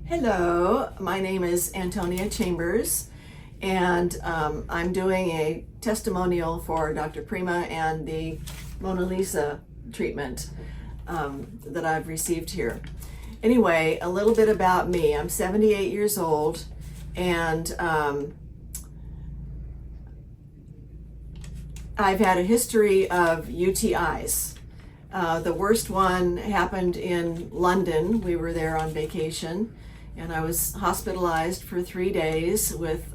Hello, my name is Antonia Chambers, and I'm doing a testimonial for Dr. Prima and the Mona Lisa treatment that I've received here. Anyway, a little bit about me. I'm 78 years old, and I've had a history of UTIs. The worst one happened in London. We were there on vacation, and I was hospitalized for 3 days with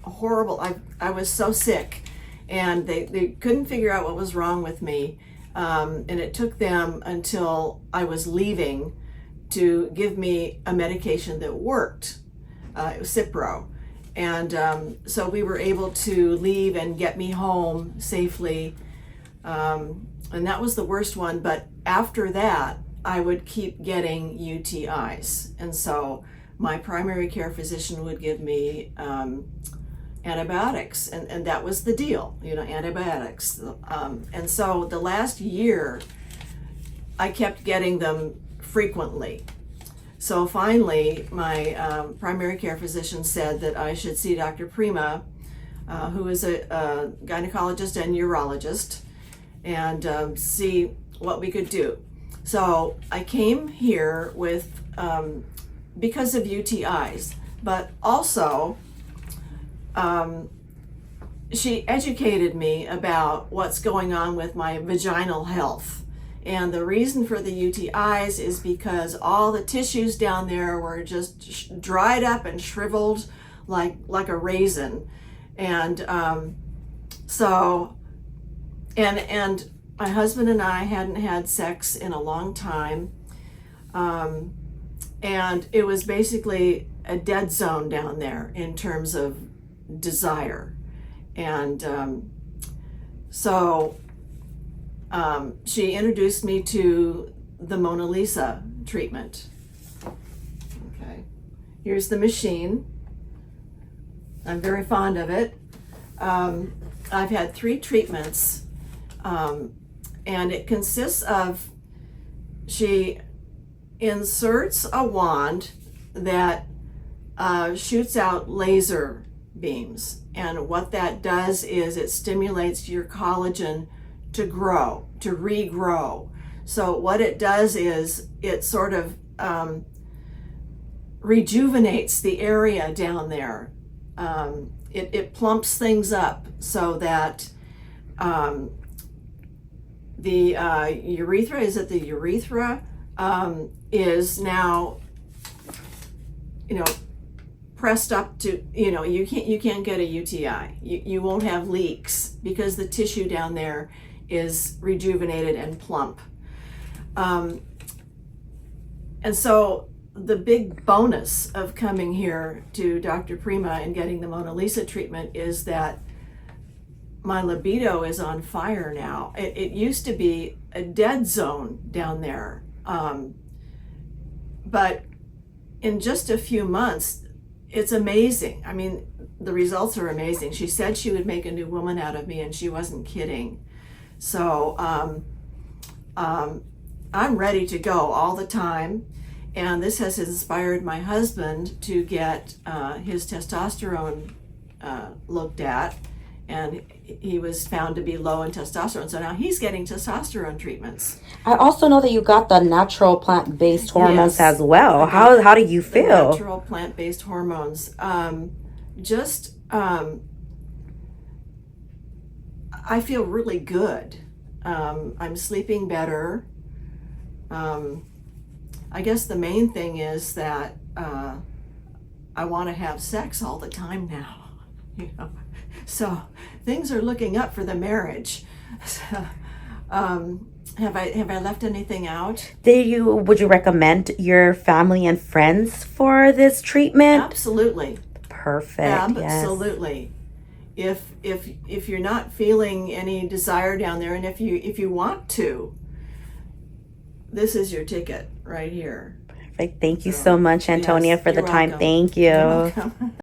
a horrible, I was so sick, and they couldn't figure out what was wrong with me. And it took them until I was leaving to give me a medication that worked. It was Cipro. And so we were able to leave and get me home safely. And that was the worst one. But after that, I would keep getting UTIs. And so my primary care physician would give me antibiotics. And that was the deal, antibiotics. And so the last year, I kept getting them frequently. So finally, my primary care physician said that I should see Dr. Prima, who is a gynecologist and urologist, and see what we could do. So I came here with, because of UTIs, but also she educated me about what's going on with my vaginal health. And the reason for the UTIs is because all the tissues down there were just dried up and shriveled like a raisin. And and my husband and I hadn't had sex in a long time. And it was basically a dead zone down there in terms of desire. And so she introduced me to the Mona Lisa treatment. Okay, here's the machine. I'm very fond of it. I've had 3 treatments, and it consists of, she inserts a wand that shoots out laser beams. And what that does is it stimulates your collagen to grow, to regrow. So what it does is it sort of rejuvenates the area down there. It plumps things up so that the urethra, is it the urethra, is now, pressed up to, you can't get a UTI. You won't have leaks because the tissue down there is rejuvenated and plump. And so the big bonus of coming here to Dr. Prima and getting the Mona Lisa treatment is that my libido is on fire now. It used to be a dead zone down there. But in just a few months, it's amazing. I mean, the results are amazing. She said she would make a new woman out of me, and she wasn't kidding. So I'm ready to go all the time. And this has inspired my husband to get his testosterone looked at. And he was found to be low in testosterone. So now he's getting testosterone treatments. I also know that you got the natural plant-based hormones as well. I How do you feel? Natural plant-based hormones. I feel really good. I'm sleeping better. I guess the main thing is that I want to have sex all the time now. So things are looking up for the marriage. Have I left anything out? Would you recommend your family and friends for this treatment? Absolutely. Perfect. Absolutely. Yes. If you're not feeling any desire down there, and if you want to, this is your ticket right here. Perfect. Thank you so much, Antonia, for the time. Welcome. Thank you. You're welcome.